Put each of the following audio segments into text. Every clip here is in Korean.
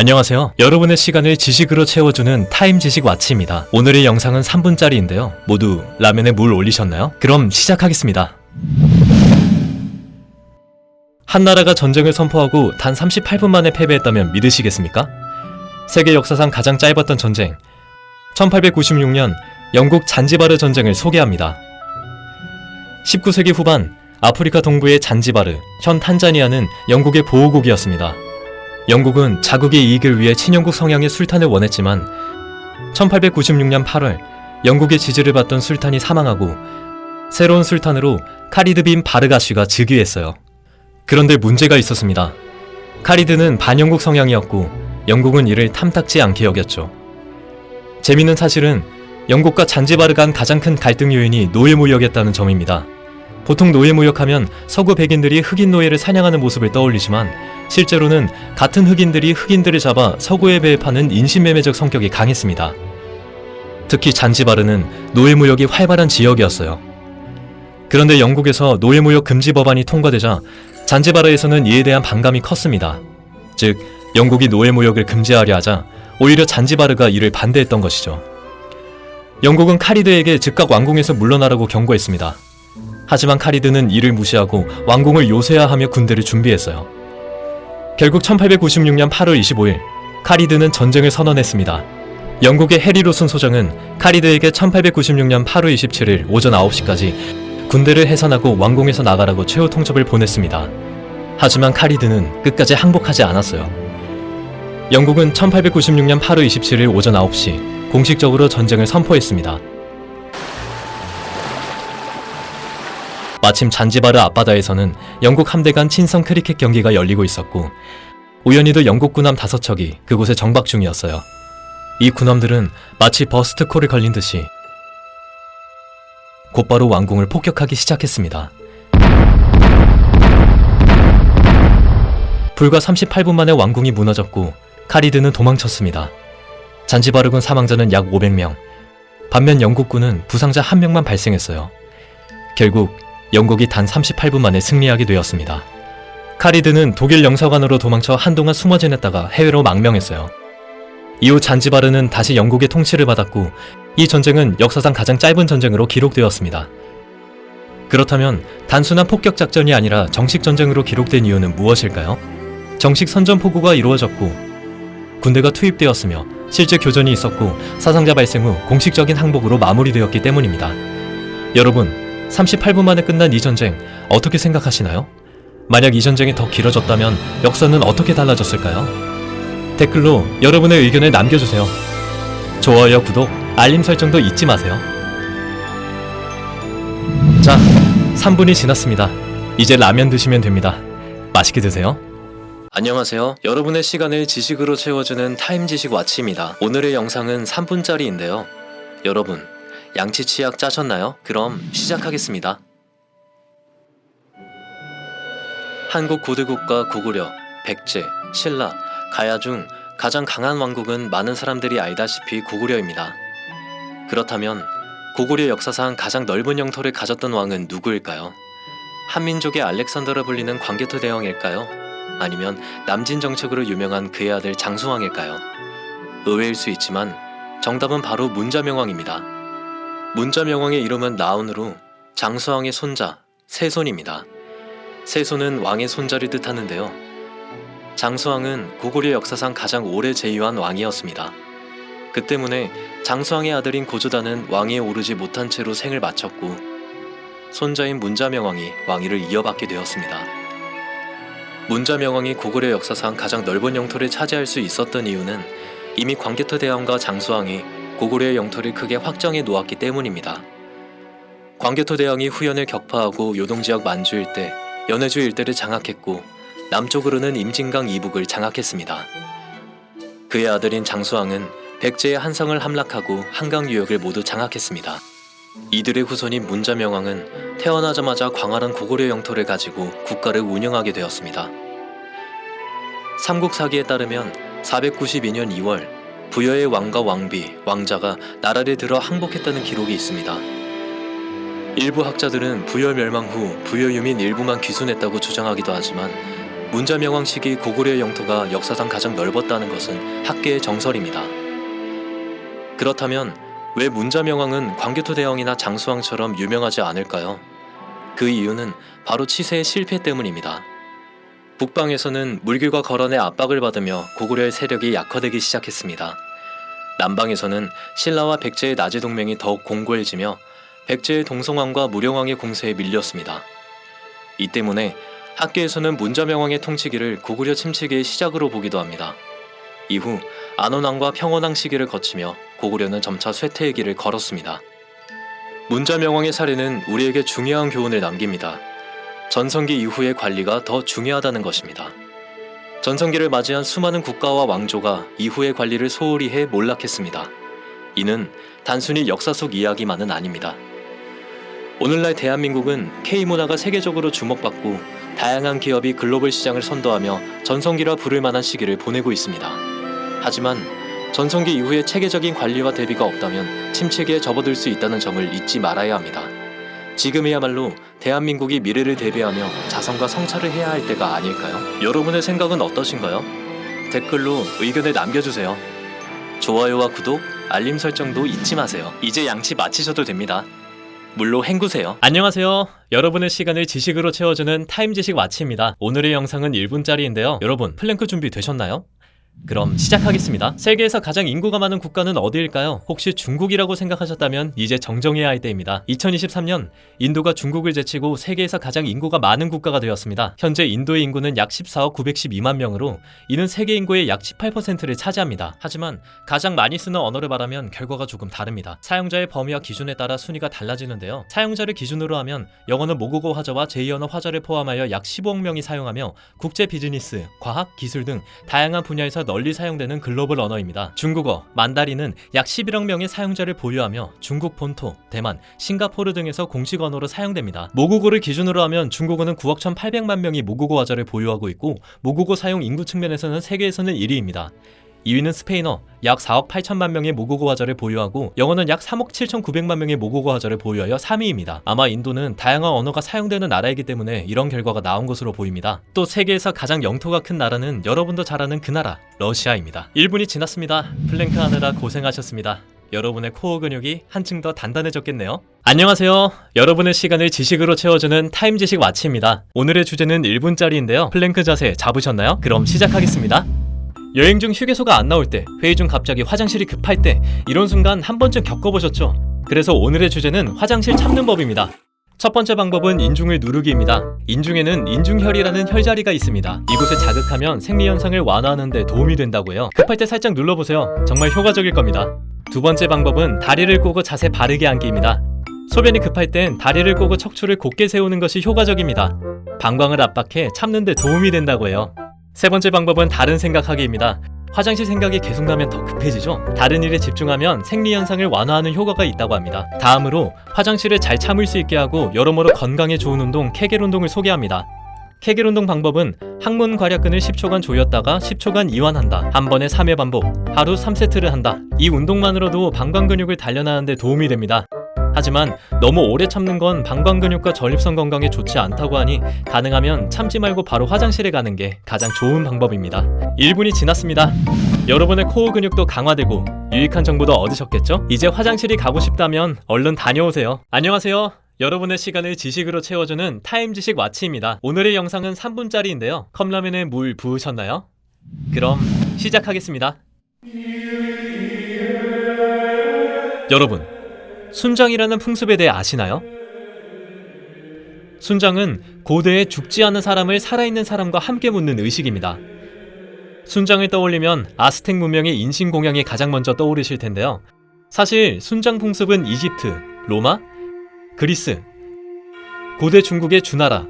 안녕하세요. 여러분의 시간을 지식으로 채워주는 타임 지식 와치입니다. 오늘의 영상은 3분짜리인데요. 모두 라면에 물 올리셨나요? 그럼 시작하겠습니다. 한 나라가 전쟁을 선포하고 단 38분 만에 패배했다면 믿으시겠습니까? 세계 역사상 가장 짧았던 전쟁, 1896년 영국 잔지바르 전쟁을 소개합니다. 19세기 후반 아프리카 동부의 잔지바르, 현 탄자니아는 영국의 보호국이었습니다. 영국은 자국의 이익을 위해 친영국 성향의 술탄을 원했지만 1896년 8월 영국의 지지를 받던 술탄이 사망하고 새로운 술탄으로 카리드 빈 바르가시가 즉위했어요. 그런데 문제가 있었습니다. 카리드는 반영국 성향이었고 영국은 이를 탐탁지 않게 여겼죠. 재밌는 사실은 영국과 잔지바르 간 가장 큰 갈등 요인이 노예무역이었다는 점입니다. 보통 노예무역하면 서구 백인들이 흑인 노예를 사냥하는 모습을 떠올리지만 실제로는 같은 흑인들이 흑인들을 잡아 서구에 배급하는 인신매매적 성격이 강했습니다. 특히 잔지바르는 노예무역이 활발한 지역이었어요. 그런데 영국에서 노예무역 금지 법안이 통과되자 잔지바르에서는 이에 대한 반감이 컸습니다. 즉, 영국이 노예무역을 금지하려 하자 오히려 잔지바르가 이를 반대했던 것이죠. 영국은 카리드에게 즉각 왕궁에서 물러나라고 경고했습니다. 하지만 카리드는 이를 무시하고 왕궁을 요새화하며 군대를 준비했어요. 결국 1896년 8월 25일 카리드는 전쟁을 선언했습니다. 영국의 해리 로슨 소장은 카리드에게 1896년 8월 27일 오전 9시까지 군대를 해산하고 왕궁에서 나가라고 최후 통첩을 보냈습니다. 하지만 카리드는 끝까지 항복하지 않았어요. 영국은 1896년 8월 27일 오전 9시 공식적으로 전쟁을 선포했습니다. 마침 잔지바르 앞바다에서는 영국 함대 간 친선 크리켓 경기가 열리고 있었고 우연히도 영국 군함 5척이 그곳에 정박 중이었어요. 이 군함들은 마치 버스트콜을 걸린 듯이 곧바로 왕궁을 폭격하기 시작했습니다. 불과 38분 만에 왕궁이 무너졌고 카리드는 도망쳤습니다. 잔지바르군 사망자는 약 500명, 반면 영국군은 부상자 1명만 발생했어요. 결국 영국이 단 38분 만에 승리하게 되었습니다. 카리드는 독일 영사관으로 도망쳐 한동안 숨어 지냈다가 해외로 망명했어요. 이후 잔지바르는 다시 영국의 통치를 받았고 이 전쟁은 역사상 가장 짧은 전쟁으로 기록되었습니다. 그렇다면 단순한 폭격 작전이 아니라 정식 전쟁으로 기록된 이유는 무엇일까요? 정식 선전포고가 이루어졌고 군대가 투입되었으며 실제 교전이 있었고 사상자 발생 후 공식적인 항복으로 마무리되었기 때문입니다. 여러분, 38분 만에 끝난 이 전쟁 어떻게 생각하시나요? 만약 이 전쟁이 더 길어졌다면 역사는 어떻게 달라졌을까요? 댓글로 여러분의 의견을 남겨주세요. 좋아요, 구독, 알림 설정도 잊지 마세요. 자, 3분이 지났습니다. 이제 라면 드시면 됩니다. 맛있게 드세요. 안녕하세요. 여러분의 시간을 지식으로 채워주는 타임 지식 와치입니다. 오늘의 영상은 3분짜리인데요. 여러분, 양치 치약 짜셨나요? 그럼 시작하겠습니다. 한국 고대국가 고구려, 백제, 신라, 가야 중 가장 강한 왕국은 많은 사람들이 알다시피 고구려입니다. 그렇다면 고구려 역사상 가장 넓은 영토를 가졌던 왕은 누구일까요? 한민족의 알렉산더라 불리는 광개토 대왕일까요? 아니면 남진 정책으로 유명한 그의 아들 장수왕일까요? 의외일 수 있지만 정답은 바로 문자명왕입니다. 문자명왕의 이름은 나운으로 장수왕의 손자, 세손입니다. 세손은 왕의 손자를 뜻하는데요. 장수왕은 고구려 역사상 가장 오래 재위한 왕이었습니다. 그 때문에 장수왕의 아들인 고조단은 왕위에 오르지 못한 채로 생을 마쳤고 손자인 문자명왕이 왕위를 이어받게 되었습니다. 문자명왕이 고구려 역사상 가장 넓은 영토를 차지할 수 있었던 이유는 이미 광개토 대왕과 장수왕이 고구려의 영토를 크게 확정해 놓았기 때문입니다. 광개토 대왕이 후연을 격파하고 요동지역 만주 일대, 연해주 일대를 장악했고 남쪽으로는 임진강 이북을 장악했습니다. 그의 아들인 장수왕은 백제의 한성을 함락하고 한강 유역을 모두 장악했습니다. 이들의 후손인 문자명왕은 태어나자마자 광활한 고구려 영토를 가지고 국가를 운영하게 되었습니다. 삼국사기에 따르면 492년 2월 부여의 왕과 왕비, 왕자가 나라를 들어 항복했다는 기록이 있습니다. 일부 학자들은 부여 멸망 후 부여 유민 일부만 귀순했다고 주장하기도 하지만 문자명왕 시기 고구려의 영토가 역사상 가장 넓었다는 것은 학계의 정설입니다. 그렇다면 왜 문자명왕은 광개토대왕이나 장수왕처럼 유명하지 않을까요? 그 이유는 바로 치세의 실패 때문입니다. 북방에서는 물길과 거란의 압박을 받으며 고구려의 세력이 약화되기 시작했습니다. 남방에서는 신라와 백제의 나제 동맹이 더욱 공고해지며 백제의 동성왕과 무령왕의 공세에 밀렸습니다. 이 때문에 학계에서는 문자명왕의 통치기를 고구려 침체기의 시작으로 보기도 합니다. 이후 안원왕과 평원왕 시기를 거치며 고구려는 점차 쇠퇴의 길을 걸었습니다. 문자명왕의 사례는 우리에게 중요한 교훈을 남깁니다. 전성기 이후의 관리가 더 중요하다는 것입니다. 전성기를 맞이한 수많은 국가와 왕조가 이후의 관리를 소홀히 해 몰락했습니다. 이는 단순히 역사 속 이야기만은 아닙니다. 오늘날 대한민국은 K문화가 세계적으로 주목받고 다양한 기업이 글로벌 시장을 선도하며 전성기라 부를 만한 시기를 보내고 있습니다. 하지만 전성기 이후의 체계적인 관리와 대비가 없다면 침체기에 접어들 수 있다는 점을 잊지 말아야 합니다. 지금이야말로 대한민국이 미래를 대비하며 자성과 성찰을 해야 할 때가 아닐까요? 여러분의 생각은 어떠신가요? 댓글로 의견을 남겨주세요. 좋아요와 구독, 알림 설정도 잊지 마세요. 이제 양치 마치셔도 됩니다. 물로 헹구세요. 안녕하세요. 여러분의 시간을 지식으로 채워주는 타임지식 와치입니다. 오늘의 영상은 1분짜리인데요. 여러분, 플랭크 준비 되셨나요? 그럼 시작하겠습니다. 세계에서 가장 인구가 많은 국가는 어디일까요? 혹시 중국이라고 생각하셨다면 이제 정정해야 할 때입니다. 2023년 인도가 중국을 제치고 세계에서 가장 인구가 많은 국가가 되었습니다. 현재 인도의 인구는 약 14억 912만 명으로 이는 세계 인구의 약 18%를 차지합니다. 하지만 가장 많이 쓰는 언어를 말하면 결과가 조금 다릅니다. 사용자의 범위와 기준에 따라 순위가 달라지는데요. 사용자를 기준으로 하면 영어는 모국어 화자와 제2언어 화자를 포함하여 약 15억 명이 사용하며 국제 비즈니스, 과학, 기술 등 다양한 분야에서 널리 사용되는 글로벌 언어입니다. 중국어, 만다린은 약 11억 명의 사용자를 보유하며 중국 본토, 대만, 싱가포르 등에서 공식 언어로 사용됩니다. 모국어를 기준으로 하면 중국어는 9억 1,800만 명이 모국어 화자를 보유하고 있고 모국어 사용 인구 측면에서는 세계에서는 1위입니다. 2위는 스페인어, 약 4억 8천만 명의 모국어 화자를 보유하고 영어는 약 3억 7,900만 명의 모국어 화자를 보유하여 3위입니다. 아마 인도는 다양한 언어가 사용되는 나라이기 때문에 이런 결과가 나온 것으로 보입니다. 또 세계에서 가장 영토가 큰 나라는 여러분도 잘 아는 그 나라, 러시아입니다. 1분이 지났습니다. 플랭크 하느라 고생하셨습니다. 여러분의 코어 근육이 한층 더 단단해졌겠네요. 안녕하세요. 여러분의 시간을 지식으로 채워주는 타임지식 와치입니다. 오늘의 주제는 1분짜리인데요. 플랭크 자세 잡으셨나요? 그럼 시작하겠습니다. 여행 중 휴게소가 안 나올 때, 회의 중 갑자기 화장실이 급할 때, 이런 순간 한 번쯤 겪어보셨죠? 그래서 오늘의 주제는 화장실 참는 법입니다. 첫 번째 방법은 인중을 누르기입니다. 인중에는 인중혈이라는 혈자리가 있습니다. 이곳을 자극하면 생리현상을 완화하는 데 도움이 된다고 해요. 급할 때 살짝 눌러보세요. 정말 효과적일 겁니다. 두 번째 방법은 다리를 꼬고 자세 바르게 앉기입니다. 소변이 급할 땐 다리를 꼬고 척추를 곧게 세우는 것이 효과적입니다. 방광을 압박해 참는 데 도움이 된다고 해요. 세 번째 방법은 다른 생각하기입니다. 화장실 생각이 계속 나면 더 급해지죠? 다른 일에 집중하면 생리현상을 완화하는 효과가 있다고 합니다. 다음으로 화장실을 잘 참을 수 있게 하고 여러모로 건강에 좋은 운동, 케겔 운동을 소개합니다. 케겔 운동 방법은 항문 괄약근을 10초간 조였다가 10초간 이완한다. 한 번에 3회 반복, 하루 3세트를 한다. 이 운동만으로도 방광 근육을 단련하는 데 도움이 됩니다. 하지만 너무 오래 참는 건 방광 근육과 전립선 건강에 좋지 않다고 하니 가능하면 참지 말고 바로 화장실에 가는 게 가장 좋은 방법입니다. 1분이 지났습니다. 여러분의 코어 근육도 강화되고 유익한 정보도 얻으셨겠죠? 이제 화장실이 가고 싶다면 얼른 다녀오세요. 안녕하세요. 여러분의 시간을 지식으로 채워주는 타임지식 와치입니다. 오늘의 영상은 3분짜리인데요. 컵라면에 물 부으셨나요? 그럼 시작하겠습니다. 여러분, 순장이라는 풍습에 대해 아시나요? 순장은 고대에 죽지 않은 사람을 살아있는 사람과 함께 묻는 의식입니다. 순장을 떠올리면 아스텍 문명의 인신공양이 가장 먼저 떠오르실 텐데요. 사실 순장 풍습은 이집트, 로마, 그리스, 고대 중국의 주나라,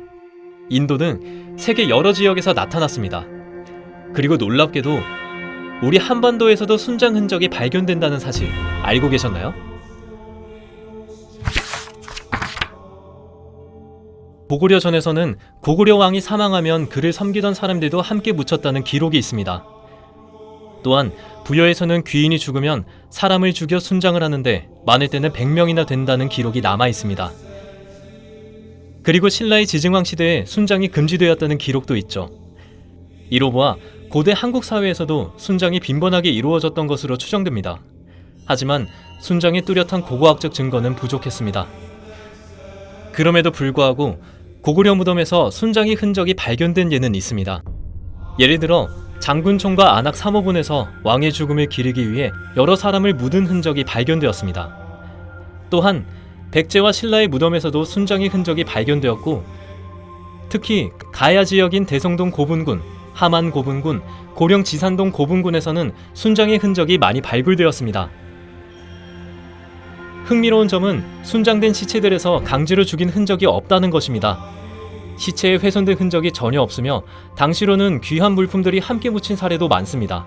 인도 등 세계 여러 지역에서 나타났습니다. 그리고 놀랍게도 우리 한반도에서도 순장 흔적이 발견된다는 사실 알고 계셨나요? 고구려 전에서는 고구려 왕이 사망하면 그를 섬기던 사람들도 함께 묻혔다는 기록이 있습니다. 또한 부여에서는 귀인이 죽으면 사람을 죽여 순장을 하는데 많을 때는 100명이나 된다는 기록이 남아 있습니다. 그리고 신라의 지증왕 시대에 순장이 금지되었다는 기록도 있죠. 이로 보아 고대 한국 사회에서도 순장이 빈번하게 이루어졌던 것으로 추정됩니다. 하지만 순장의 뚜렷한 고고학적 증거는 부족했습니다. 그럼에도 불구하고 고구려 무덤에서 순장의 흔적이 발견된 예는 있습니다. 예를 들어 장군총과 안악 사모분에서 왕의 죽음을 기리기 위해 여러 사람을 묻은 흔적이 발견되었습니다. 또한 백제와 신라의 무덤에서도 순장의 흔적이 발견되었고, 특히 가야 지역인 대성동 고분군, 함안 고분군, 고령 지산동 고분군에서는 순장의 흔적이 많이 발굴되었습니다. 흥미로운 점은 순장된 시체들에서 강제로 죽인 흔적이 없다는 것입니다. 시체에 훼손된 흔적이 전혀 없으며 당시로는 귀한 물품들이 함께 묻힌 사례도 많습니다.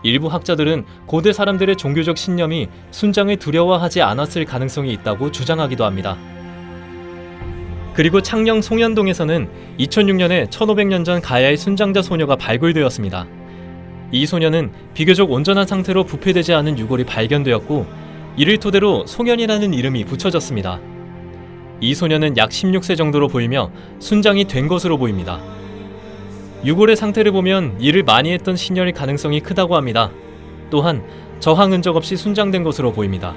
일부 학자들은 고대 사람들의 종교적 신념이 순장을 두려워하지 않았을 가능성이 있다고 주장하기도 합니다. 그리고 창녕 송현동에서는 2006년에 1500년 전 가야의 순장자 소녀가 발굴되었습니다. 이 소녀는 비교적 온전한 상태로 부패되지 않은 유골이 발견되었고, 이를 토대로 송현이라는 이름이 붙여졌습니다. 이 소녀는 약 16세 정도로 보이며 순장이 된 것으로 보입니다. 유골의 상태를 보면 일을 많이 했던 시녀일 가능성이 크다고 합니다. 또한 저항 흔적 없이 순장된 것으로 보입니다.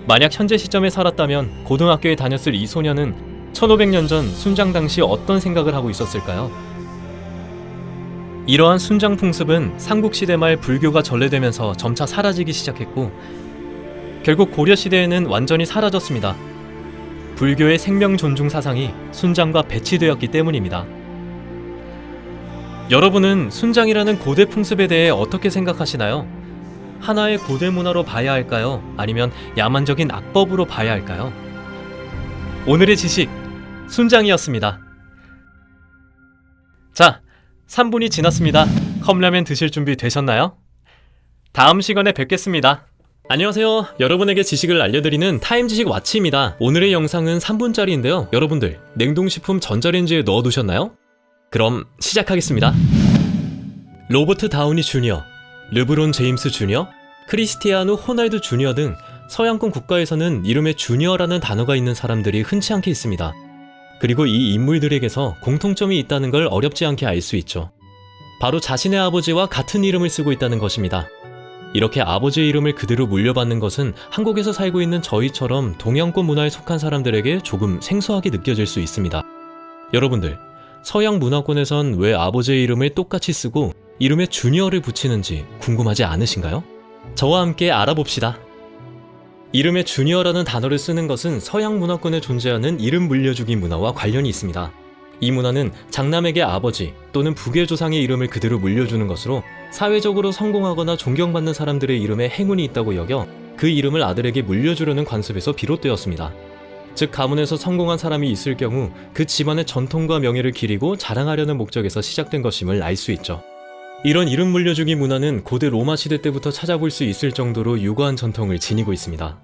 만약 현재 시점에 살았다면 고등학교에 다녔을 이 소녀는 1500년 전 순장 당시 어떤 생각을 하고 있었을까요? 이러한 순장 풍습은 삼국시대 말 불교가 전래되면서 점차 사라지기 시작했고, 결국 고려시대에는 완전히 사라졌습니다. 불교의 생명 존중 사상이 순장과 배치되었기 때문입니다. 여러분은 순장이라는 고대 풍습에 대해 어떻게 생각하시나요? 하나의 고대 문화로 봐야 할까요? 아니면 야만적인 악법으로 봐야 할까요? 오늘의 지식, 순장이었습니다. 자, 3분이 지났습니다. 컵라면 드실 준비 되셨나요? 다음 시간에 뵙겠습니다. 안녕하세요. 여러분에게 지식을 알려드리는 타임지식 와치입니다. 오늘의 영상은 3분짜리인데요. 여러분들, 냉동식품 전자레인지에 넣어두셨나요? 그럼 시작하겠습니다. 로버트 다우니 주니어, 르브론 제임스 주니어, 크리스티아누 호날두 주니어 등 서양권 국가에서는 이름에 주니어라는 단어가 있는 사람들이 흔치 않게 있습니다. 그리고 이 인물들에게서 공통점이 있다는 걸 어렵지 않게 알 수 있죠. 바로 자신의 아버지와 같은 이름을 쓰고 있다는 것입니다. 이렇게 아버지의 이름을 그대로 물려받는 것은 한국에서 살고 있는 저희처럼 동양권 문화에 속한 사람들에게 조금 생소하게 느껴질 수 있습니다. 여러분들, 서양 문화권에선 왜 아버지의 이름을 똑같이 쓰고 이름에 주니어를 붙이는지 궁금하지 않으신가요? 저와 함께 알아봅시다. 이름에 주니어라는 단어를 쓰는 것은 서양 문화권에 존재하는 이름 물려주기 문화와 관련이 있습니다. 이 문화는 장남에게 아버지 또는 부계 조상의 이름을 그대로 물려주는 것으로 사회적으로 성공하거나 존경받는 사람들의 이름에 행운이 있다고 여겨 그 이름을 아들에게 물려주려는 관습에서 비롯되었습니다. 즉, 가문에서 성공한 사람이 있을 경우 그 집안의 전통과 명예를 기리고 자랑하려는 목적에서 시작된 것임을 알 수 있죠. 이런 이름 물려주기 문화는 고대 로마 시대 때부터 찾아볼 수 있을 정도로 유구한 전통을 지니고 있습니다.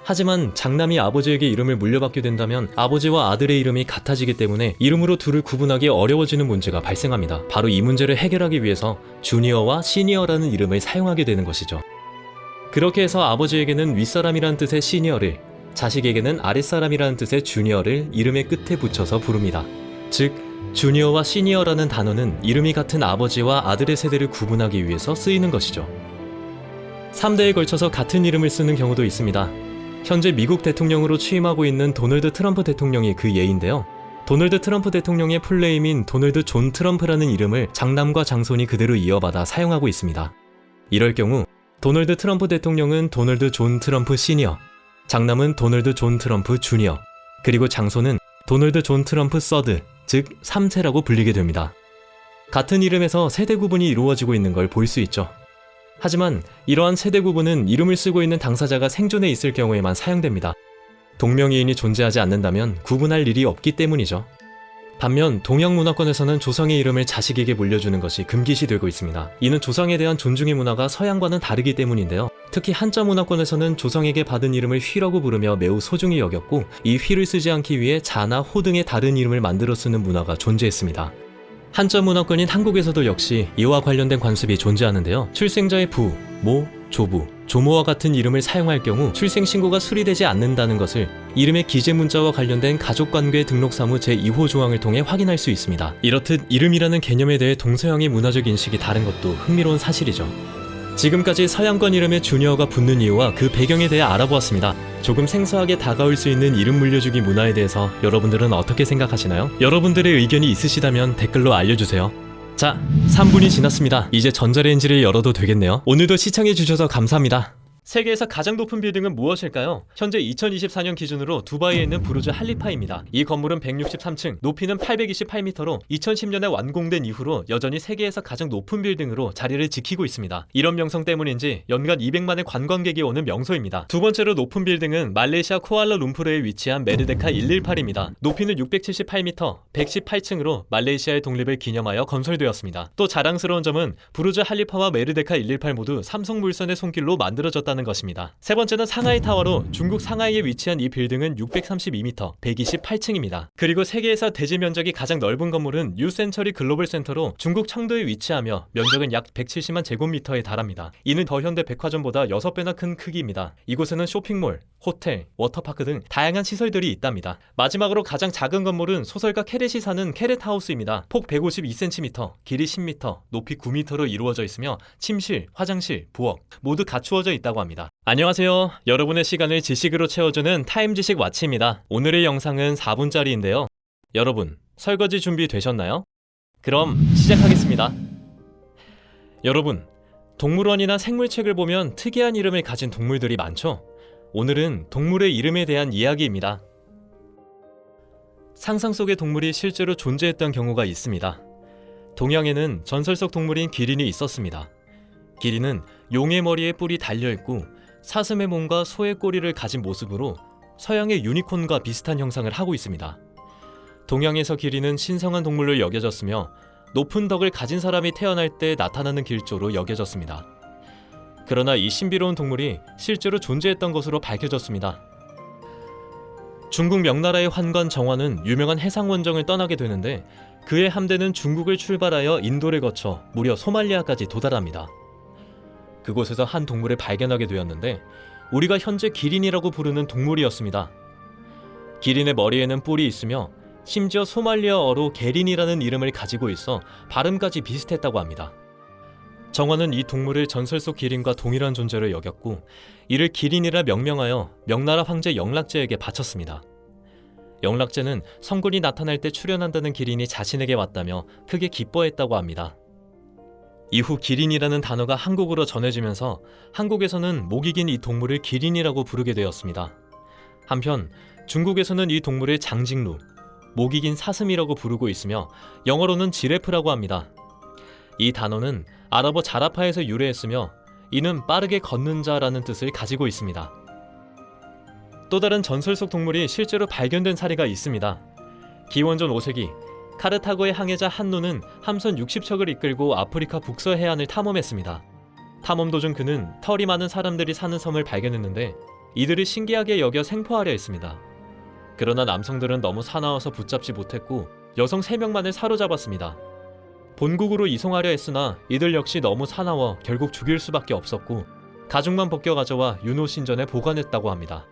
하지만 장남이 아버지에게 이름을 물려받게 된다면 아버지와 아들의 이름이 같아지기 때문에 이름으로 둘을 구분하기 어려워지는 문제가 발생합니다. 바로 이 문제를 해결하기 위해서 주니어와 시니어라는 이름을 사용하게 되는 것이죠. 그렇게 해서 아버지에게는 윗사람이라는 뜻의 시니어를, 자식에게는 아랫사람이라는 뜻의 주니어를 이름의 끝에 붙여서 부릅니다. 즉, 주니어와 시니어라는 단어는 이름이 같은 아버지와 아들의 세대를 구분하기 위해서 쓰이는 것이죠. 3대에 걸쳐서 같은 이름을 쓰는 경우도 있습니다. 현재 미국 대통령으로 취임하고 있는 도널드 트럼프 대통령이 그 예인데요. 도널드 트럼프 대통령의 풀네임인 도널드 존 트럼프라는 이름을 장남과 장손이 그대로 이어받아 사용하고 있습니다. 이럴 경우 도널드 트럼프 대통령은 도널드 존 트럼프 시니어, 장남은 도널드 존 트럼프 주니어, 그리고 장손은 도널드 존 트럼프 서드, 즉 3세라고 불리게 됩니다. 같은 이름에서 세대 구분이 이루어지고 있는 걸 볼 수 있죠. 하지만 이러한 세대 구분은 이름을 쓰고 있는 당사자가 생존해 있을 경우에만 사용됩니다. 동명이인이 존재하지 않는다면 구분할 일이 없기 때문이죠. 반면 동양 문화권에서는 조상의 이름을 자식에게 물려주는 것이 금기시되고 있습니다. 이는 조상에 대한 존중의 문화가 서양과는 다르기 때문인데요. 특히 한자 문화권에서는 조상에게 받은 이름을 휘라고 부르며 매우 소중히 여겼고, 이 휘를 쓰지 않기 위해 자나 호 등의 다른 이름을 만들어 쓰는 문화가 존재했습니다. 한자 문화권인 한국에서도 역시 이와 관련된 관습이 존재하는데요. 출생자의 부, 모, 조부, 조모와 같은 이름을 사용할 경우 출생신고가 수리되지 않는다는 것을 이름의 기재 문자와 관련된 가족관계 등록사무 제2호 조항을 통해 확인할 수 있습니다. 이렇듯 이름이라는 개념에 대해 동서양의 문화적 인식이 다른 것도 흥미로운 사실이죠. 지금까지 서양권 이름에 주니어가 붙는 이유와 그 배경에 대해 알아보았습니다. 조금 생소하게 다가올 수 있는 이름 물려주기 문화에 대해서 여러분들은 어떻게 생각하시나요? 여러분들의 의견이 있으시다면 댓글로 알려주세요. 자, 3분이 지났습니다. 이제 전자레인지를 열어도 되겠네요. 오늘도 시청해주셔서 감사합니다. 세계에서 가장 높은 빌딩은 무엇일까요? 현재 2024년 기준으로 두바이에 있는 부르즈 할리파입니다. 이 건물은 163층, 높이는 828m로 2010년에 완공된 이후로 여전히 세계에서 가장 높은 빌딩으로 자리를 지키고 있습니다. 이런 명성 때문인지 연간 200만의 관광객이 오는 명소입니다. 두 번째로 높은 빌딩은 말레이시아 쿠알라룸푸르에 위치한 메르데카 118입니다. 높이는 678m, 118층으로 말레이시아의 독립을 기념하여 건설되었습니다. 또 자랑스러운 점은 부르즈 할리파와 메르데카 118 모두 삼성물산의 손길로 만들어졌다는 것입니다. 세 번째는 상하이 타워로 중국 상하이에 위치한 이 빌딩은 632m, 128층입니다. 그리고 세계에서 대지 면적이 가장 넓은 건물은 뉴센처리 글로벌 센터로 중국 청도에 위치하며 면적은 약 170만 제곱미터에 달합니다. 이는 더현대 백화점보다 6배나 큰 크기입니다. 이곳에는 쇼핑몰, 호텔, 워터파크 등 다양한 시설들이 있답니다. 마지막으로 가장 작은 건물은 소설가 캐렛이 사는 캐렛하우스입니다. 폭 152cm, 길이 10m, 높이 9m로 이루어져 있으며 침실, 화장실, 부엌 모두 갖추어져 있다고 합니다. 안녕하세요. 여러분의 시간을 지식으로 채워주는 타임지식 와치입니다. 오늘의 영상은 4분짜리인데요. 여러분, 설거지 준비 되셨나요? 그럼 시작하겠습니다. 여러분, 동물원이나 생물책을 보면 특이한 이름을 가진 동물들이 많죠? 오늘은 동물의 이름에 대한 이야기입니다. 상상 속의 동물이 실제로 존재했던 경우가 있습니다. 동양에는 전설 속 동물인 기린이 있었습니다. 기린은 용의 머리에 뿔이 달려있고 사슴의 몸과 소의 꼬리를 가진 모습으로 서양의 유니콘과 비슷한 형상을 하고 있습니다. 동양에서 기린은 신성한 동물로 여겨졌으며 높은 덕을 가진 사람이 태어날 때 나타나는 길조로 여겨졌습니다. 그러나 이 신비로운 동물이 실제로 존재했던 것으로 밝혀졌습니다. 중국 명나라의 환관 정화는 유명한 해상 원정을 떠나게 되는데 그의 함대는 중국을 출발하여 인도를 거쳐 무려 소말리아까지 도달합니다. 그곳에서 한 동물을 발견하게 되었는데 우리가 현재 기린이라고 부르는 동물이었습니다. 기린의 머리에는 뿔이 있으며 심지어 소말리아어로 게린이라는 이름을 가지고 있어 발음까지 비슷했다고 합니다. 정화는 이 동물을 전설 속 기린과 동일한 존재로 여겼고 이를 기린이라 명명하여 명나라 황제 영락제에게 바쳤습니다. 영락제는 성군이 나타날 때 출현한다는 기린이 자신에게 왔다며 크게 기뻐했다고 합니다. 이후 기린이라는 단어가 한국으로 전해지면서 한국에서는 목이 긴 이 동물을 기린이라고 부르게 되었습니다. 한편 중국에서는 이 동물을 장직루, 목이 긴 사슴이라고 부르고 있으며 영어로는 지레프라고 합니다. 이 단어는 아랍어 자라파에서 유래했으며 이는 빠르게 걷는 자라는 뜻을 가지고 있습니다. 또 다른 전설 속 동물이 실제로 발견된 사례가 있습니다. 기원전 5세기 카르타고의 항해자 한노는 함선 60척을 이끌고 아프리카 북서 해안을 탐험했습니다. 탐험 도중 그는 털이 많은 사람들이 사는 섬을 발견했는데 이들을 신기하게 여겨 생포하려 했습니다. 그러나 남성들은 너무 사나워서 붙잡지 못했고 여성 3명만을 사로잡았습니다. 본국으로 이송하려 했으나 이들 역시 너무 사나워 결국 죽일 수밖에 없었고 가죽만 벗겨 가져와 유노 신전에 보관했다고 합니다.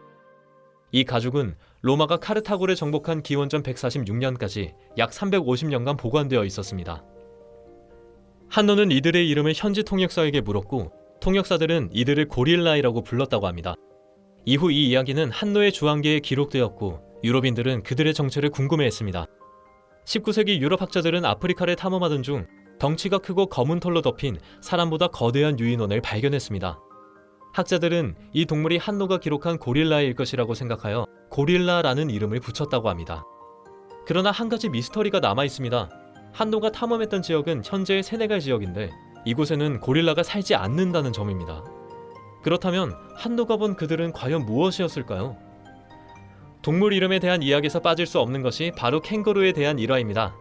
이 가죽은 로마가 카르타고를 정복한 기원전 146년까지 약 350년간 보관되어 있었습니다. 한노는 이들의 이름을 현지 통역사에게 물었고 통역사들은 이들을 고릴라이라고 불렀다고 합니다. 이후 이 이야기는 한노의 주한계에 기록되었고 유럽인들은 그들의 정체를 궁금해했습니다. 19세기 유럽 학자들은 아프리카를 탐험하던 중 덩치가 크고 검은 털로 덮인 사람보다 거대한 유인원을 발견했습니다. 학자들은 이 동물이 한노가 기록한 고릴라일 것이라고 생각하여 고릴라라는 이름을 붙였다고 합니다. 그러나 한 가지 미스터리가 남아있습니다. 한노가 탐험했던 지역은 현재의 세네갈 지역인데 이곳에는 고릴라가 살지 않는다는 점입니다. 그렇다면 한노가 본 그들은 과연 무엇이었을까요? 동물 이름에 대한 이야기에서 빠질 수 없는 것이 바로 캥거루에 대한 일화입니다.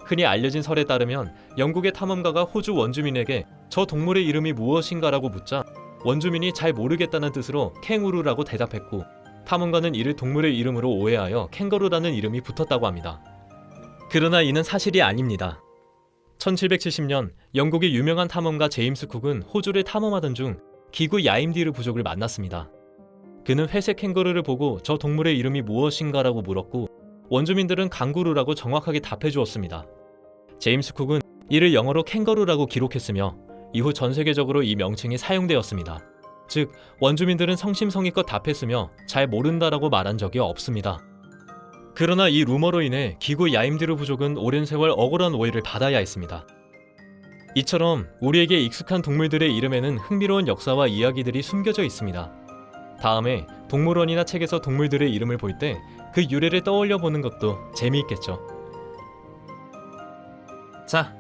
흔히 알려진 설에 따르면 영국의 탐험가가 호주 원주민에게 저 동물의 이름이 무엇인가라고 묻자 원주민이 잘 모르겠다는 뜻으로 캥우루라고 대답했고 탐험가는 이를 동물의 이름으로 오해하여 캥거루라는 이름이 붙었다고 합니다. 그러나 이는 사실이 아닙니다. 1770년 영국의 유명한 탐험가 제임스 쿡은 호주를 탐험하던 중 기구 야임디르 부족을 만났습니다. 그는 회색 캥거루를 보고 저 동물의 이름이 무엇인가라고 물었고 원주민들은 강구루라고 정확하게 답해 주었습니다. 제임스 쿡은 이를 영어로 캥거루라고 기록했으며 이후 전 세계적으로 이 명칭이 사용되었습니다. 즉 원주민들은 성심성의껏 답했으며 잘 모른다라고 말한 적이 없습니다. 그러나 이 루머로 인해 기구 야임디르 부족은 오랜 세월 억울한 오해를 받아야 했습니다. 이처럼 우리에게 익숙한 동물들의 이름에는 흥미로운 역사와 이야기들이 숨겨져 있습니다. 다음에 동물원이나 책에서 동물들의 이름을 볼 때 그 유래를 떠올려 보는 것도 재미있겠죠. 자,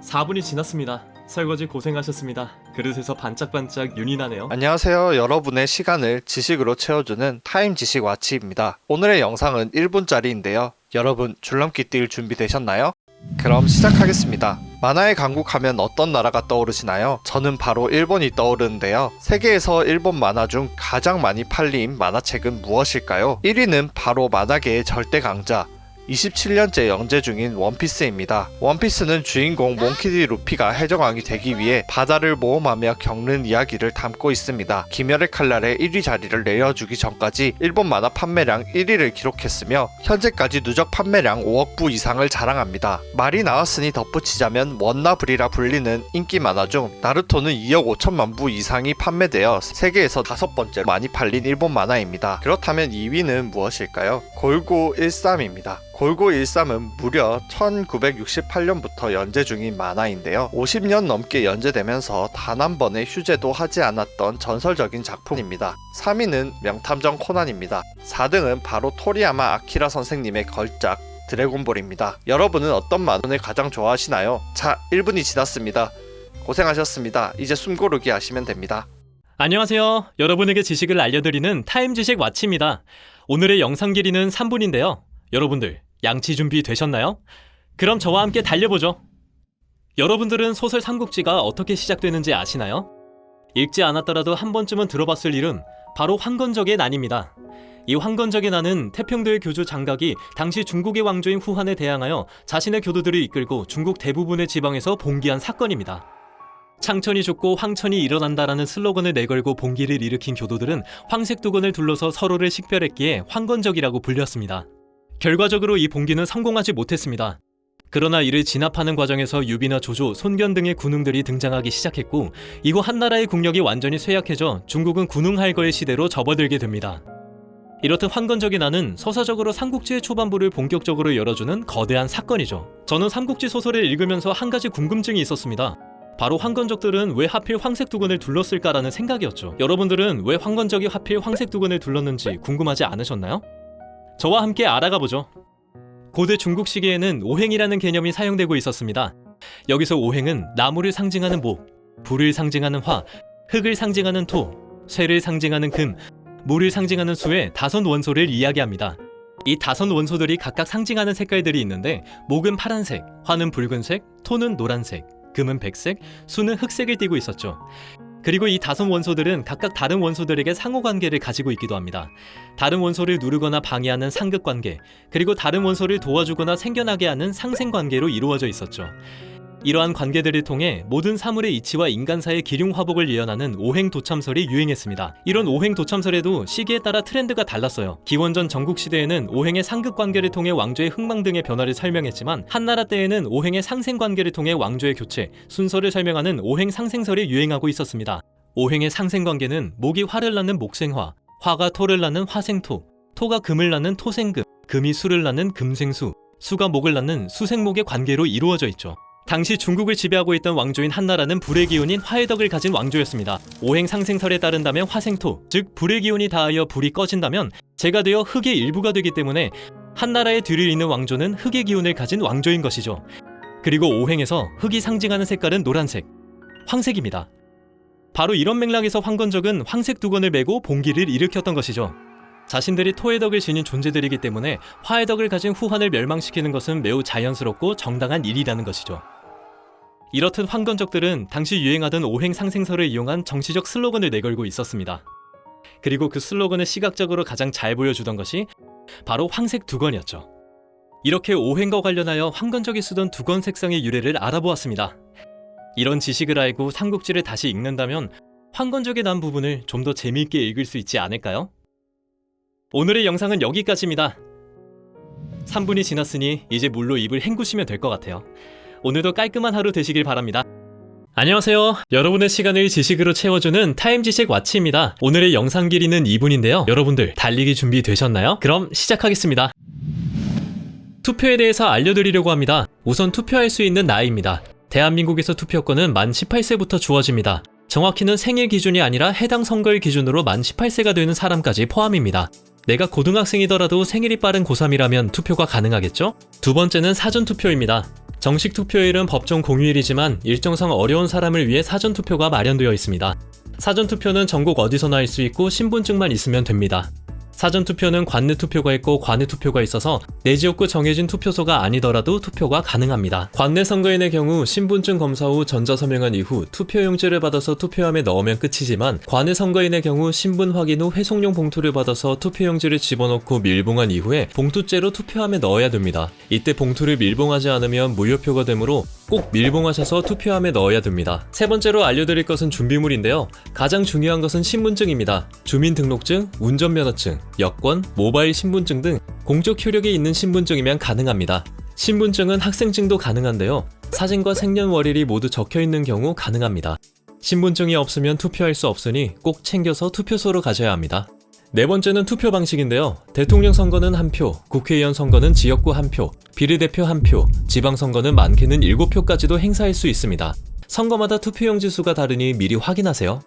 4분이 지났습니다. 설거지 고생하셨습니다. 그릇에서 반짝반짝 윤이 나네요. 안녕하세요. 여러분의 시간을 지식으로 채워주는 타임 지식 와치입니다. 오늘의 영상은 1분짜리인데요. 여러분 줄넘기 뛸 준비되셨나요? 그럼 시작하겠습니다. 만화의 강국하면 어떤 나라가 떠오르시나요? 저는 바로 일본이 떠오르는데요. 세계에서 일본 만화 중 가장 많이 팔린 만화책은 무엇일까요? 1위는 바로 만화계의 절대 강자 27년째 영재 중인 원피스입니다. 원피스는 주인공 몽키디 루피가 해적왕이 되기 위해 바다를 모험하며 겪는 이야기를 담고 있습니다. 귀멸의 칼날의 1위 자리를 내려주기 전까지 일본 만화 판매량 1위를 기록했으며 현재까지 누적 판매량 5억 부 이상을 자랑합니다. 말이 나왔으니 덧붙이자면 원나블이라 불리는 인기 만화 중 나루토는 2억 5천만 부 이상이 판매되어 세계에서 5번째로 많이 팔린 일본 만화입니다. 그렇다면 2위는 무엇일까요? 골고13입니다. 골고13은 무려 1968년부터 연재 중인 만화인데요. 50년 넘게 연재되면서 단 한 번의 휴재도 하지 않았던 전설적인 작품입니다. 3위는 명탐정 코난입니다. 4등은 바로 토리야마 아키라 선생님의 걸작 드래곤볼입니다. 여러분은 어떤 만화를 가장 좋아하시나요? 자, 1분이 지났습니다. 고생하셨습니다. 이제 숨고르기 하시면 됩니다. 안녕하세요. 여러분에게 지식을 알려드리는 타임 지식 와치입니다. 오늘의 영상 길이는 3분인데요. 여러분들 양치 준비 되셨나요? 그럼 저와 함께 달려보죠. 여러분들은 소설 삼국지가 어떻게 시작되는지 아시나요? 읽지 않았더라도 한 번쯤은 들어봤을 이름, 바로 황건적의 난입니다. 이 황건적의 난은 태평도의 교주 장각이 당시 중국의 왕조인 후한에 대항하여 자신의 교도들을 이끌고 중국 대부분의 지방에서 봉기한 사건입니다. 창천이 죽고 황천이 일어난다라는 슬로건을 내걸고 봉기를 일으킨 교도들은 황색두건을 둘러서 서로를 식별했기에 황건적이라고 불렸습니다. 결과적으로 이 봉기는 성공하지 못했습니다. 그러나 이를 진압하는 과정에서 유비나 조조, 손견 등의 군웅들이 등장하기 시작했고 이후 한나라의 국력이 완전히 쇠약해져 중국은 군웅할거의 시대로 접어들게 됩니다. 이렇듯 황건적의 난은 서사적으로 삼국지의 초반부를 본격적으로 열어주는 거대한 사건이죠. 저는 삼국지 소설을 읽으면서 한 가지 궁금증이 있었습니다. 바로 황건적들은 왜 하필 황색두건을 둘렀을까라는 생각이었죠. 여러분들은 왜 황건적이 하필 황색두건을 둘렀는지 궁금하지 않으셨나요? 저와 함께 알아가 보죠. 고대 중국 시기에는 오행이라는 개념이 사용되고 있었습니다. 여기서 오행은 나무를 상징하는 목, 불을 상징하는 화, 흙을 상징하는 토, 쇠를 상징하는 금, 물을 상징하는 수의 다섯 원소를 이야기합니다. 이 다섯 원소들이 각각 상징하는 색깔들이 있는데 목은 파란색, 화는 붉은색, 토는 노란색, 금은 백색, 수는 흑색을 띠고 있었죠. 그리고 이 다섯 원소들은 각각 다른 원소들에게 상호관계를 가지고 있기도 합니다. 다른 원소를 누르거나 방해하는 상극관계, 그리고 다른 원소를 도와주거나 생겨나게 하는 상생관계로 이루어져 있었죠. 이러한 관계들을 통해 모든 사물의 이치와 인간사의 기륭화복을 예언하는 오행도참설이 유행했습니다. 이런 오행도참설에도 시기에 따라 트렌드가 달랐어요. 기원전 전국시대에는 오행의 상극관계를 통해 왕조의 흥망 등의 변화를 설명했지만 한나라 때에는 오행의 상생관계를 통해 왕조의 교체, 순서를 설명하는 오행상생설이 유행하고 있었습니다. 오행의 상생관계는 목이 화를 낳는 목생화, 화가 토를 낳는 화생토, 토가 금을 낳는 토생금, 금이 수를 낳는 금생수, 수가 목을 낳는 수생목의 관계로 이루어져 있죠. 당시 중국을 지배하고 있던 왕조인 한나라는 불의 기운인 화의 덕을 가진 왕조였습니다. 오행 상생설에 따른다면 화생토, 즉 불의 기운이 닿하여 불이 꺼진다면 재가 되어 흙의 일부가 되기 때문에 한나라의 뒤를 잇는 왕조는 흙의 기운을 가진 왕조인 것이죠. 그리고 오행에서 흙이 상징하는 색깔은 노란색, 황색입니다. 바로 이런 맥락에서 황건적은 황색 두건을 메고 봉기를 일으켰던 것이죠. 자신들이 토의 덕을 지닌 존재들이기 때문에 화의 덕을 가진 후한을 멸망시키는 것은 매우 자연스럽고 정당한 일이라는 것이죠. 이렇듯 황건적들은 당시 유행하던 오행 상생설을 이용한 정치적 슬로건을 내걸고 있었습니다. 그리고 그 슬로건을 시각적으로 가장 잘 보여주던 것이 바로 황색 두건이었죠. 이렇게 오행과 관련하여 황건적이 쓰던 두건 색상의 유래를 알아보았습니다. 이런 지식을 알고 삼국지를 다시 읽는다면 황건적의 난 부분을 좀 더 재미있게 읽을 수 있지 않을까요? 오늘의 영상은 여기까지입니다. 3분이 지났으니 이제 물로 입을 헹구시면 될 것 같아요. 오늘도 깔끔한 하루 되시길 바랍니다. 안녕하세요. 여러분의 시간을 지식으로 채워주는 타임지식 와치입니다. 오늘의 영상 길이는 2분인데요. 여러분들 달리기 준비되셨나요? 그럼 시작하겠습니다. 투표에 대해서 알려드리려고 합니다. 우선 투표할 수 있는 나이입니다. 대한민국에서 투표권은 만 18세부터 주어집니다. 정확히는 생일 기준이 아니라 해당 선거일 기준으로 만 18세가 되는 사람까지 포함입니다. 내가 고등학생이더라도 생일이 빠른 고3이라면 투표가 가능하겠죠? 두 번째는 사전투표입니다. 정식 투표일은 법정 공휴일이지만 일정상 어려운 사람을 위해 사전투표가 마련되어 있습니다. 사전투표는 전국 어디서나 할 수 있고 신분증만 있으면 됩니다. 사전투표는 관내투표가 있고 관외투표가 있어서 내 지역구 정해진 투표소가 아니더라도 투표가 가능합니다. 관내 선거인의 경우 신분증 검사 후 전자서명한 이후 투표용지를 받아서 투표함에 넣으면 끝이지만 관외 선거인의 경우 신분 확인 후 회송용 봉투를 받아서 투표용지를 집어넣고 밀봉한 이후에 봉투째로 투표함에 넣어야 됩니다. 이때 봉투를 밀봉하지 않으면 무효표가 되므로 꼭 밀봉하셔서 투표함에 넣어야 됩니다. 세 번째로 알려드릴 것은 준비물인데요. 가장 중요한 것은 신분증입니다. 주민등록증, 운전면허증, 여권, 모바일 신분증 등 공적 효력이 있는 신분증이면 가능합니다. 신분증은 학생증도 가능한데요. 사진과 생년월일이 모두 적혀있는 경우 가능합니다. 신분증이 없으면 투표할 수 없으니 꼭 챙겨서 투표소로 가셔야 합니다. 네 번째는 투표 방식인데요. 대통령 선거는 1표, 국회의원 선거는 지역구 1표, 비례대표 1표, 지방선거는 많게는 7표까지도 행사할 수 있습니다. 선거마다 투표용지 수가 다르니 미리 확인하세요.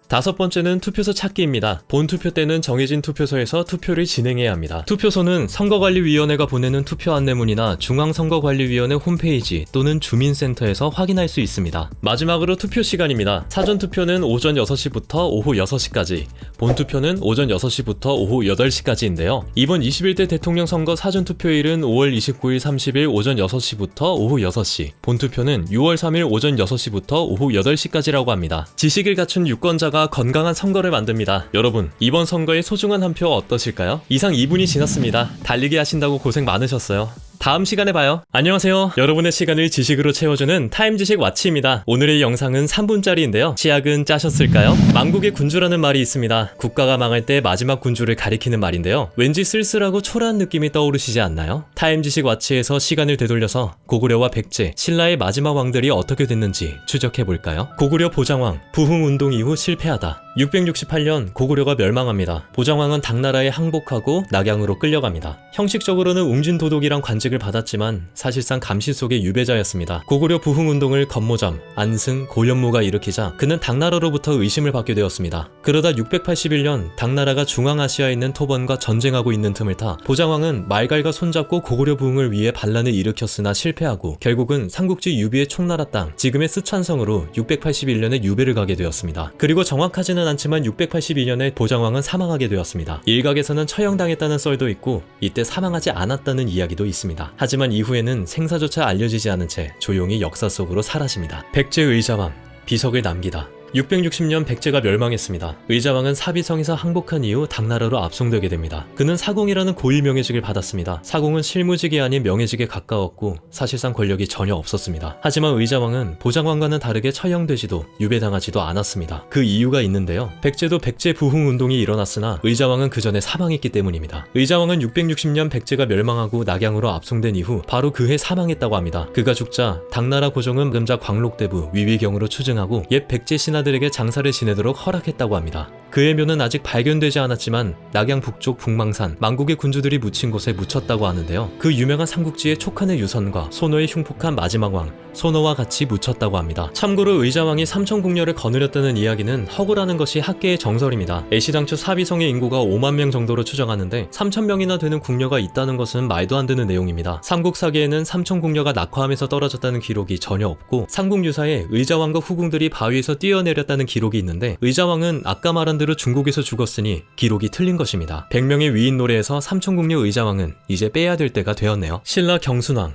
다섯 번째는 투표소 찾기입니다. 본 투표 때는 정해진 투표소에서 투표를 진행해야 합니다. 투표소는 선거관리위원회가 보내는 투표 안내문이나 중앙선거관리위원회 홈페이지 또는 주민센터에서 확인할 수 있습니다. 마지막으로 투표 시간입니다. 사전투표는 오전 6시부터 오후 6시까지, 본투표는 오전 6시부터 오후 8시까지인데요. 이번 21대 대통령 선거 사전투표일은 5월 29일 30일 오전 6시부터 오후 6시, 본투표는 6월 3일 오전 6시부터 오후 8시까지라고 합니다. 지식을 갖춘 유권자가 건강한 선거를 만듭니다. 여러분, 이번 선거의 소중한 한 표 어떠실까요? 이상 2분이 지났습니다. 달리기 하신다고 고생 많으셨어요. 다음 시간에 봐요. 안녕하세요. 여러분의 시간을 지식으로 채워주는 타임지식 와치입니다. 오늘의 영상은 3분짜리인데요. 치약은 짜셨을까요? 망국의 군주라는 말이 있습니다. 국가가 망할 때 마지막 군주를 가리키는 말인데요. 왠지 쓸쓸하고 초라한 느낌이 떠오르시지 않나요? 타임지식 와치에서 시간을 되돌려서 고구려와 백제, 신라의 마지막 왕들이 어떻게 됐는지 추적해볼까요? 고구려 보장왕, 부흥운동 이후 실패하다. 668년 고구려가 멸망합니다. 보장왕은 당나라에 항복하고 낙양으로 끌려갑니다. 형식적으로는 웅진도독이랑 관직을 받았지만 사실상 감시 속의 유배자였습니다. 고구려 부흥운동을 건모잠, 안승, 고현무가 일으키자 그는 당나라로부터 의심을 받게 되었습니다. 그러다 681년 당나라가 중앙아시아에 있는 토번과 전쟁하고 있는 틈을 타 보장왕은 말갈과 손잡고 고구려 부흥을 위해 반란을 일으켰으나 실패하고 결국은 삼국지 유비의 총나라 땅, 지금의 스촨성으로 681년에 유배를 가게 되었습니다. 그리고 정확하지는 않지만 682년에 보장왕은 사망하게 되었습니다. 일각에서는 처형당했다는 썰도 있고 이때 사망하지 않았다는 이야기도 있습니다. 하지만 이후에는 생사조차 알려지지 않은 채 조용히 역사 속으로 사라집니다. 백제 의자왕, 비석을 남기다. 660년 백제가 멸망했습니다. 의자왕은 사비성에서 항복한 이후 당나라로 압송되게 됩니다. 그는 사공이라는 고위 명예직을 받았습니다. 사공은 실무직이 아닌 명예직에 가까웠고 사실상 권력이 전혀 없었습니다. 하지만 의자왕은 보장왕과는 다르게 처형되지도 유배당하지도 않았습니다. 그 이유가 있는데요. 백제도 백제 부흥운동이 일어났으나 의자왕은 그 전에 사망했기 때문입니다. 의자왕은 660년 백제가 멸망하고 낙양으로 압송된 이후 바로 그해 사망했다고 합니다. 그가 죽자 당나라 고종은 금자 광록대부 위위경으로 추증하고 옛 백제 신하들에게 장사를 지내도록 허락했다고 합니다. 그의 묘는 아직 발견되지 않았지만 낙양 북쪽 북망산, 망국의 군주들이 묻힌 곳에 묻혔다고 하는데요. 그 유명한 삼국지의 촉한의 유선과 소노의 흉폭한 마지막 왕, 소노와 같이 묻혔다고 합니다. 참고로 의자왕이 삼천궁녀를 거느렸다는 이야기는 허구라는 것이 학계의 정설입니다. 애시당초 사비성의 인구가 5만 명 정도로 추정하는데 3,000명이나 되는 궁녀가 있다는 것은 말도 안 되는 내용입니다. 삼국사기에는 삼천궁녀가 낙화함에서 떨어졌다는 기록이 전혀 없고 삼국유사에 의자왕과 후궁들이 바위에서 뛰어내렸다는 기록이 있는데 의자왕은 아까 말한 대로 중국에서 죽었으니 기록이 틀린 것입니다. 100명의 위인 노래에서 삼천궁녀 의자왕은 이제 빼야 될 때가 되었네요. 신라 경순왕,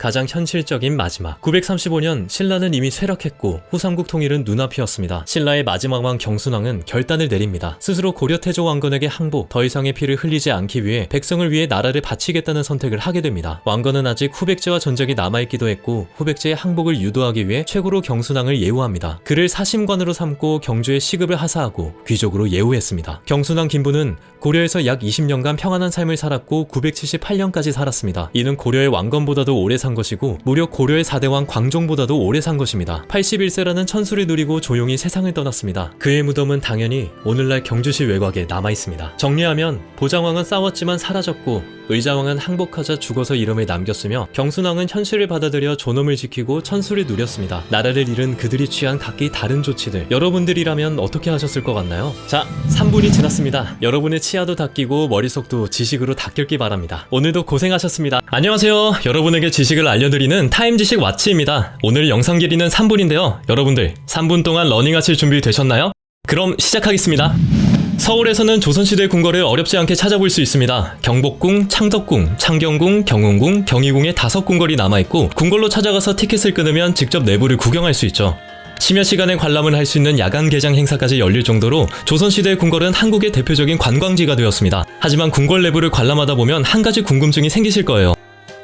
가장 현실적인 마지막. 935년 신라는 이미 쇠락했고 후삼국 통일은 눈앞이었습니다. 신라의 마지막 왕 경순왕은 결단을 내립니다. 스스로 고려 태조 왕건에게 항복, 더 이상의 피를 흘리지 않기 위해 백성을 위해 나라를 바치겠다는 선택을 하게 됩니다. 왕건은 아직 후백제와 전적이 남아있기도 했고 후백제의 항복을 유도하기 위해 최고로 경순왕을 예우합니다. 그를 사심관으로 삼고 경주의 시급을 하사하고 귀족으로 예우했습니다. 경순왕 김부는 고려에서 약 20년간 평안한 삶을 살았고 978년까지 살았습니다. 이는 고려의 왕건보다도 오래 산 것이고 무려 고려의 4대왕 광종보다도 오래 산 것입니다. 81세라는 천수를 누리고 조용히 세상을 떠났습니다. 그의 무덤은 당연히 오늘날 경주시 외곽에 남아있습니다. 정리하면 보장왕은 싸웠지만 사라졌고 의자왕은 항복하자 죽어서 이름을 남겼으며 경순왕은 현실을 받아들여 존엄을 지키고 천수를 누렸습니다. 나라를 잃은 그들이 취한 각기 다른 조치들, 여러분들이라면 어떻게 하셨을 것 같나요? 자, 3분이 지났습니다. 여러분의 치아도 닦이고 머릿속도 지식으로 닦였기 바랍니다. 오늘도 고생하셨습니다. 안녕하세요. 여러분에게 지식을 알려드리는 타임지식 와치입니다. 오늘 영상 길이는 3분인데요. 여러분들 3분 동안 러닝하실 준비 되셨나요? 그럼 시작하겠습니다. 서울에서는 조선시대 궁궐을 어렵지 않게 찾아볼 수 있습니다. 경복궁, 창덕궁, 창경궁, 경운궁, 경희궁에 5궁궐이 남아있고 궁궐로 찾아가서 티켓을 끊으면 직접 내부를 구경할 수 있죠. 심야 시간에 관람을 할 수 있는 야간 개장 행사까지 열릴 정도로 조선시대의 궁궐은 한국의 대표적인 관광지가 되었습니다. 하지만 궁궐 내부를 관람하다 보면 한 가지 궁금증이 생기실 거예요.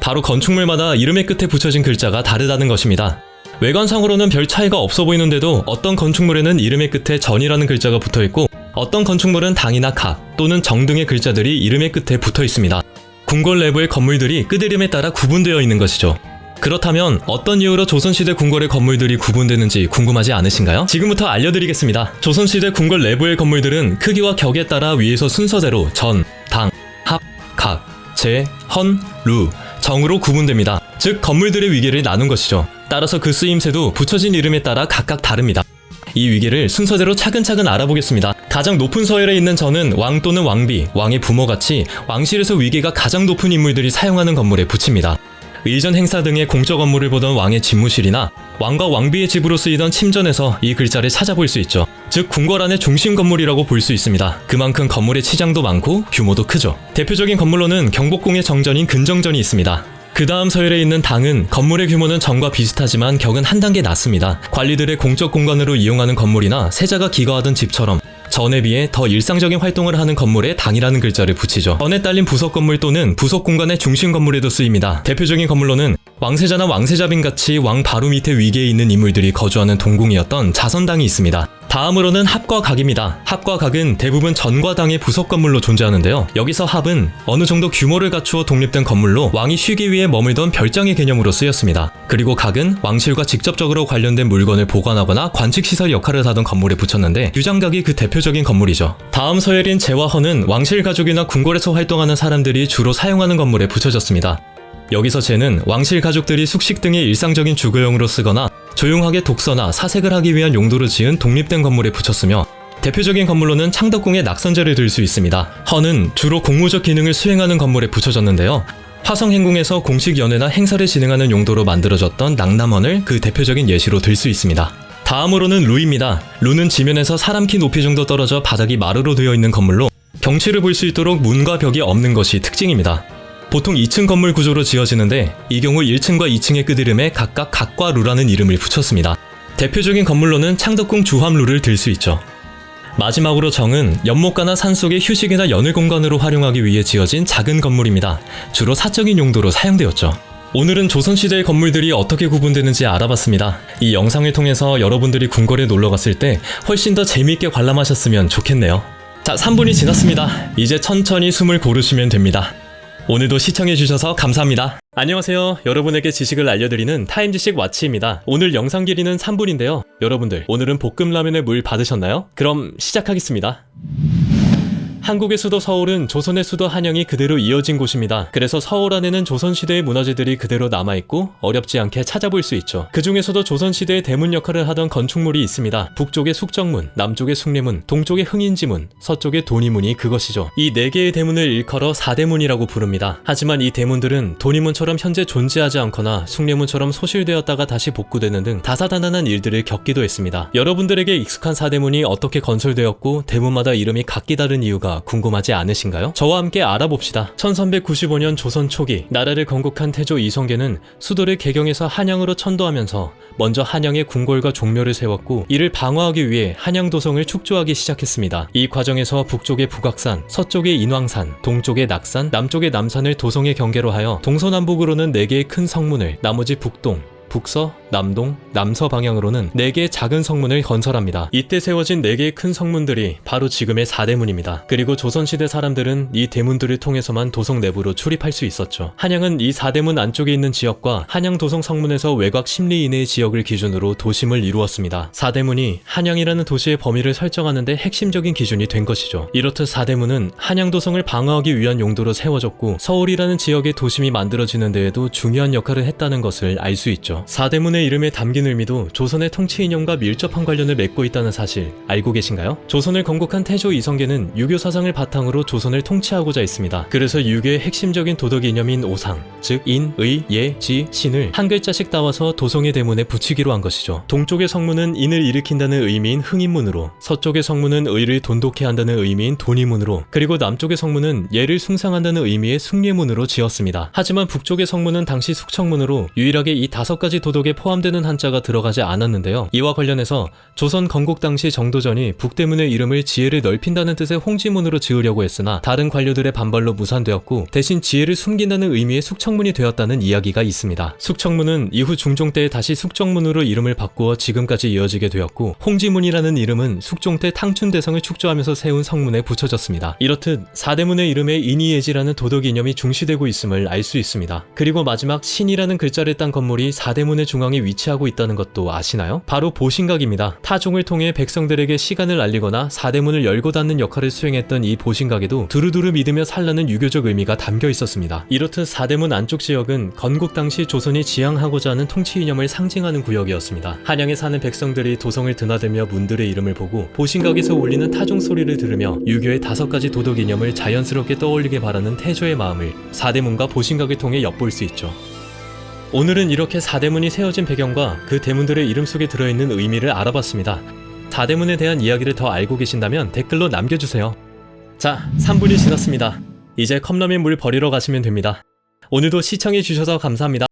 바로 건축물마다 이름의 끝에 붙여진 글자가 다르다는 것입니다. 외관상으로는 별 차이가 없어 보이는데도 어떤 건축물에는 이름의 끝에 전이라는 글자가 붙어있고 어떤 건축물은 당이나 각 또는 정 등의 글자들이 이름의 끝에 붙어 있습니다. 궁궐 내부의 건물들이 끝이름에 따라 구분되어 있는 것이죠. 그렇다면 어떤 이유로 조선시대 궁궐의 건물들이 구분되는지 궁금하지 않으신가요? 지금부터 알려드리겠습니다. 조선시대 궁궐 내부의 건물들은 크기와 격에 따라 위에서 순서대로 전, 당, 합, 각, 제, 헌, 루, 정으로 구분됩니다. 즉 건물들의 위계를 나눈 것이죠. 따라서 그 쓰임새도 붙여진 이름에 따라 각각 다릅니다. 이 위계를 순서대로 차근차근 알아보겠습니다. 가장 높은 서열에 있는 전은 왕 또는 왕비, 왕의 부모같이 왕실에서 위계가 가장 높은 인물들이 사용하는 건물에 붙입니다. 의전 행사 등의 공적 업무를 보던 왕의 집무실이나 왕과 왕비의 집으로 쓰이던 침전에서 이 글자를 찾아볼 수 있죠. 즉 궁궐 안의 중심 건물이라고 볼 수 있습니다. 그만큼 건물의 치장도 많고 규모도 크죠. 대표적인 건물로는 경복궁의 정전인 근정전이 있습니다. 그 다음 서열에 있는 당은 건물의 규모는 전과 비슷하지만 격은 한 단계 낮습니다. 관리들의 공적 공간으로 이용하는 건물이나 세자가 기거하던 집처럼 전에 비해 더 일상적인 활동을 하는 건물에 당이라는 글자를 붙이죠. 전에 딸린 부속 건물 또는 부속 공간의 중심 건물에도 쓰입니다. 대표적인 건물로는 왕세자나 왕세자빈 같이 왕 바로 밑에 위계에 있는 인물들이 거주하는 동궁이었던 자선당이 있습니다. 다음으로는 합과 각입니다. 합과 각은 대부분 전과 당의 부속 건물로 존재하는데요. 여기서 합은 어느 정도 규모를 갖추어 독립된 건물로 왕이 쉬기 위해 머물던 별장의 개념으로 쓰였습니다. 그리고 각은 왕실과 직접적으로 관련된 물건을 보관하거나 관측시설 역할을 하던 건물에 붙였는데 유장각이 그 대표적인 건물이죠. 다음 서열인 제와 헌은 왕실 가족이나 궁궐에서 활동하는 사람들이 주로 사용하는 건물에 붙여졌습니다. 여기서 제는 왕실 가족들이 숙식 등의 일상적인 주거용으로 쓰거나 조용하게 독서나 사색을 하기 위한 용도로 지은 독립된 건물에 붙였으며 대표적인 건물로는 창덕궁의 낙선제를 들 수 있습니다. 헌은 주로 공무적 기능을 수행하는 건물에 붙여졌는데요. 화성행궁에서 공식 연회나 행사를 진행하는 용도로 만들어졌던 낙남헌을 그 대표적인 예시로 들 수 있습니다. 다음으로는 루입니다. 루는 지면에서 사람 키 높이 정도 떨어져 바닥이 마루로 되어 있는 건물로 경치를 볼 수 있도록 문과 벽이 없는 것이 특징입니다. 보통 2층 건물 구조로 지어지는데 이 경우 1층과 2층의 끝이름에 각각 각과 루라는 이름을 붙였습니다. 대표적인 건물로는 창덕궁 주함루를 들 수 있죠. 마지막으로 정은 연못가나 산속의 휴식이나 연을 공간으로 활용하기 위해 지어진 작은 건물입니다. 주로 사적인 용도로 사용되었죠. 오늘은 조선시대의 건물들이 어떻게 구분되는지 알아봤습니다. 이 영상을 통해서 여러분들이 궁궐에 놀러갔을 때 훨씬 더 재미있게 관람하셨으면 좋겠네요. 자, 3분이 지났습니다. 이제 천천히 숨을 고르시면 됩니다. 오늘도 시청해주셔서 감사합니다. 안녕하세요. 여러분에게 지식을 알려드리는 타임지식 와치입니다. 오늘 영상 길이는 3분인데요. 여러분들 오늘은 볶음라면에 물 받으셨나요? 그럼 시작하겠습니다. 한국의 수도 서울은 조선의 수도 한양이 그대로 이어진 곳입니다. 그래서 서울 안에는 조선시대의 문화재들이 그대로 남아있고 어렵지 않게 찾아볼 수 있죠. 그 중에서도 조선시대의 대문 역할을 하던 건축물이 있습니다. 북쪽의 숙정문, 남쪽의 숭례문, 동쪽의 흥인지문, 서쪽의 도니문이 그것이죠. 이 4개의 대문을 일컬어 4대문이라고 부릅니다. 하지만 이 대문들은 도니문처럼 현재 존재하지 않거나 숭례문처럼 소실되었다가 다시 복구되는 등 다사다난한 일들을 겪기도 했습니다. 여러분들에게 익숙한 4대문이 어떻게 건설되었고 대문마다 이름이 각기 다른 이유가 이유가 궁금하지 않으신가요? 저와 함께 알아봅시다. 1395년 조선 초기 나라를 건국한 태조 이성계는 수도를 개경해서 한양으로 천도하면서 먼저 한양에 궁궐과 종묘를 세웠고 이를 방어하기 위해 한양도성을 축조하기 시작했습니다. 이 과정에서 북쪽의 북악산, 서쪽의 인왕산, 동쪽의 낙산, 남쪽의 남산을 도성의 경계로 하여 동서남북으로는 4개의 큰 성문을, 나머지 북동, 북서, 남동, 남서 방향으로는 4개의 작은 성문을 건설합니다. 이때 세워진 4개의 큰 성문들이 바로 지금의 사대문입니다. 그리고 조선시대 사람들은 이 대문들을 통해서만 도성 내부로 출입할 수 있었죠. 한양은 이 사대문 안쪽에 있는 지역과 한양도성 성문에서 외곽 10리 이내의 지역을 기준으로 도심을 이루었습니다. 사대문이 한양이라는 도시의 범위를 설정하는 데 핵심적인 기준이 된 것이죠. 이렇듯 사대문은 한양도성을 방어하기 위한 용도로 세워졌고 서울이라는 지역의 도심이 만들어지는 데에도 중요한 역할을 했다는 것을 알 수 있죠. 사대문의 이름에 담긴 의미도 조선의 통치 이념과 밀접한 관련을 맺고 있다는 사실 알고 계신가요? 조선을 건국한 태조 이성계는 유교 사상을 바탕으로 조선을 통치하고자 했습니다. 그래서 유교의 핵심적인 도덕 이념인 오상, 즉 인, 의, 예, 지, 신을 한 글자씩 따와서 도성의 대문에 붙이기로 한 것이죠. 동쪽의 성문은 인을 일으킨다는 의미인 흥인문으로, 서쪽의 성문은 의를 돈독해 한다는 의미인 돈이문으로, 그리고 남쪽의 성문은 예를 숭상한다는 의미의 숭례문으로 지었습니다. 하지만 북쪽의 성문은 당시 숙청문으로 유일하게 이 5가지 도덕에 포함되는 한자가 들어가지 않았는데요. 이와 관련해서 조선 건국 당시 정도전이 북대문의 이름을 지혜를 넓힌다는 뜻의 홍지문으로 지으려고 했으나 다른 관료들의 반발로 무산되었고 대신 지혜를 숨긴다는 의미의 숙청문이 되었다는 이야기가 있습니다. 숙청문은 이후 중종 때에 다시 숙정문으로 이름을 바꾸어 지금까지 이어지게 되었고 홍지문이라는 이름은 숙종 때 탕춘대성을 축조하면서 세운 성문에 붙여졌습니다. 이렇듯 사대문의 이름에 인이예지라는 도덕 이념이 중시되고 있음을 알 수 있습니다. 그리고 마지막 신이라는 글자를 딴 건물이 사대문의 중앙에 위치하고 있다는 것도 아시나요? 바로 보신각입니다. 타종을 통해 백성들에게 시간을 알리거나 사대문을 열고 닫는 역할을 수행했던 이 보신각에도 두루두루 믿으며 살라는 유교적 의미가 담겨 있었습니다. 이렇듯 사대문 안쪽 지역은 건국 당시 조선이 지향하고자 하는 통치 이념을 상징하는 구역이었습니다. 한양에 사는 백성들이 도성을 드나들며 문들의 이름을 보고 보신각에서 울리는 타종 소리를 들으며 유교의 5가지 도덕 이념을 자연스럽게 떠올리게 바라는 태조의 마음을 사대문과 보신각을 통해 엿볼 수 있죠. 오늘은 이렇게 사대문이 세워진 배경과 그 대문들의 이름 속에 들어있는 의미를 알아봤습니다. 사대문에 대한 이야기를 더 알고 계신다면 댓글로 남겨주세요. 자, 3분이 지났습니다. 이제 컵라면 물 버리러 가시면 됩니다. 오늘도 시청해주셔서 감사합니다.